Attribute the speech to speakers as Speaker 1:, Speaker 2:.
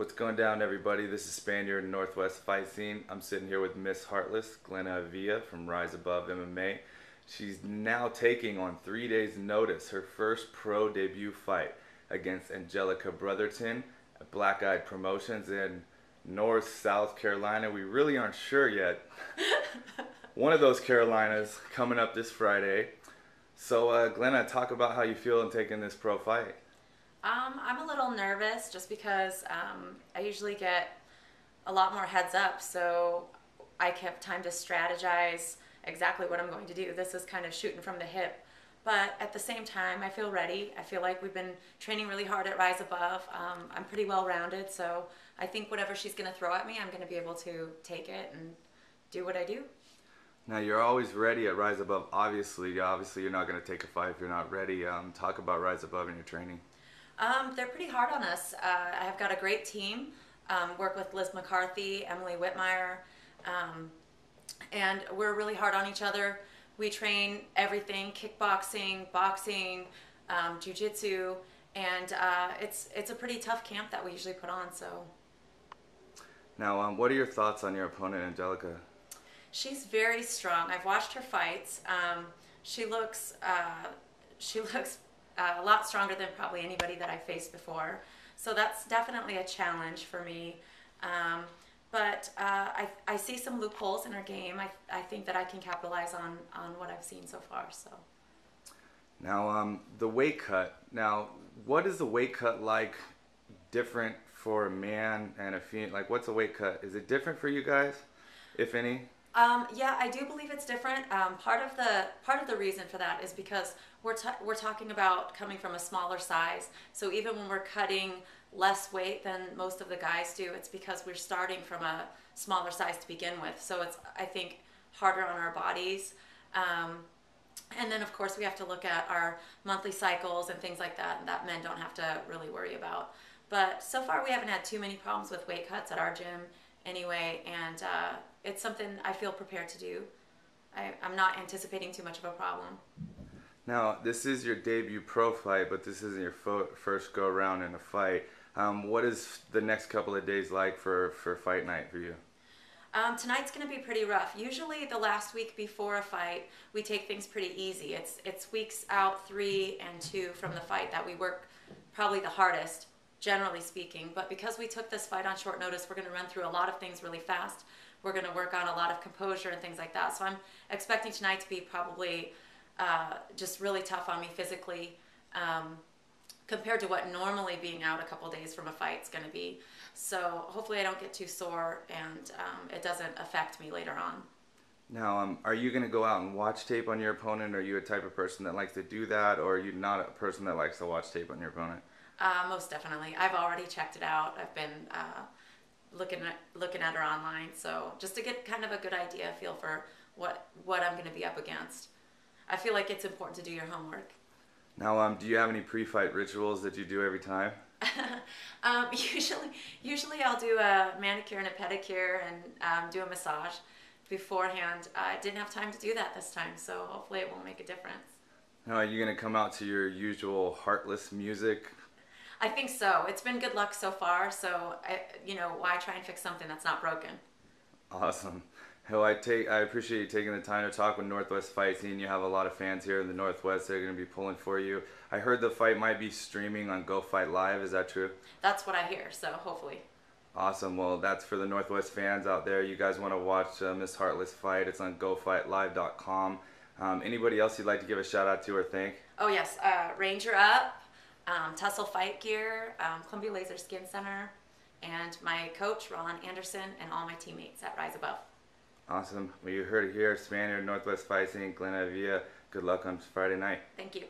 Speaker 1: What's going down, everybody? This is Spaniard Northwest Fight Scene. I'm sitting here with Miss Heartless, Glena Avila from Rise Above MMA. She's now taking on 3 days' notice her first pro debut fight against Angelica Brotherton at Black Eyed Promotions in North, South Carolina. We really aren't sure yet. One of those Carolinas coming up this Friday. So, Glena, talk about how you feel in taking this pro fight.
Speaker 2: I'm a little nervous just because I usually get a lot more heads up, so I have time to strategize exactly what I'm going to do. This is kind of shooting from the hip, but at the same time, I feel ready. I feel like we've been training really hard at Rise Above. I'm pretty well-rounded, so I think whatever she's going to throw at me, I'm going to be able to take it and do what I do.
Speaker 1: Now, you're always ready at Rise Above, obviously. Obviously, you're not going to take a fight if you're not ready. Talk about Rise Above in your training.
Speaker 2: They're pretty hard on us. I've got a great team. Work with Liz McCarthy, Emily Whitmire, and we're really hard on each other. We train everything: kickboxing, boxing, jiu-jitsu, and it's a pretty tough camp that we usually put on. So,
Speaker 1: now, what are your thoughts on your opponent, Angelica?
Speaker 2: She's very strong. I've watched her fights. She looks a lot stronger than probably anybody that I've faced before. So that's definitely a challenge for me. But I see some loopholes in her game. I think that I can capitalize on what I've seen so far. So.
Speaker 1: Now, the weight cut. Now, what is the weight cut like different for a man and a female? Like, what's the weight cut? Is it different for you guys, if any?
Speaker 2: Yeah, I do believe it's different. Part of the reason for that is because we're talking about coming from a smaller size. So even when we're cutting less weight than most of the guys do, it's because we're starting from a smaller size to begin with. So it's, I think, harder on our bodies. And then of course we have to look at our monthly cycles and things like that men don't have to really worry about. But so far we haven't had too many problems with weight cuts at our gym anyway, and it's something I feel prepared to do. I'm not anticipating too much of a problem.
Speaker 1: Now, this is your debut pro fight, but this isn't your first go around in a fight. What is the next couple of days like for fight night for you?
Speaker 2: Tonight's going to be pretty rough. Usually the last week before a fight, we take things pretty easy. It's weeks out 3 and 2 from the fight that we work probably the hardest, generally speaking. But because we took this fight on short notice, we're going to run through a lot of things really fast. We're going to work on a lot of composure and things like that. So I'm expecting tonight to be probably just really tough on me physically compared to what normally being out a couple days from a fight is going to be. So hopefully I don't get too sore and it doesn't affect me later on.
Speaker 1: Now, are you going to go out and watch tape on your opponent? Are you a type of person that likes to do that, or are you not a person that likes to watch tape on your opponent?
Speaker 2: Most definitely. I've already checked it out. I've been looking at her online, so just to get kind of a good idea, feel for what I'm going to be up against. I feel like it's important to do your homework.
Speaker 1: Now, do you have any pre-fight rituals that you do every time?
Speaker 2: Usually I'll do a manicure and a pedicure and do a massage beforehand. I didn't have time to do that this time, so hopefully it won't make a difference.
Speaker 1: Now, are you going to come out to your usual heartless music?
Speaker 2: I think so. It's been good luck so far, so why try and fix something that's not broken?
Speaker 1: Awesome. Well, I appreciate you taking the time to talk with Northwest Fight Scene. You have a lot of fans here in the Northwest that are going to be pulling for you. I heard the fight might be streaming on Go Fight Live. Is that true?
Speaker 2: That's what I hear, so hopefully.
Speaker 1: Awesome. Well, that's for the Northwest fans out there. You guys want to watch Miss Heartless fight? It's on GoFightLive.com. Anybody else you'd like to give a shout out to or thank?
Speaker 2: Oh yes, Ranger Up, Tussle Fight Gear, Columbia Laser Skin Center, and my coach Ron Anderson, and all my teammates at Rise Above.
Speaker 1: Awesome. Well, you heard it here. Spaniard Northwest Fight Scene, Glena Avila. Good luck on Friday night.
Speaker 2: Thank you.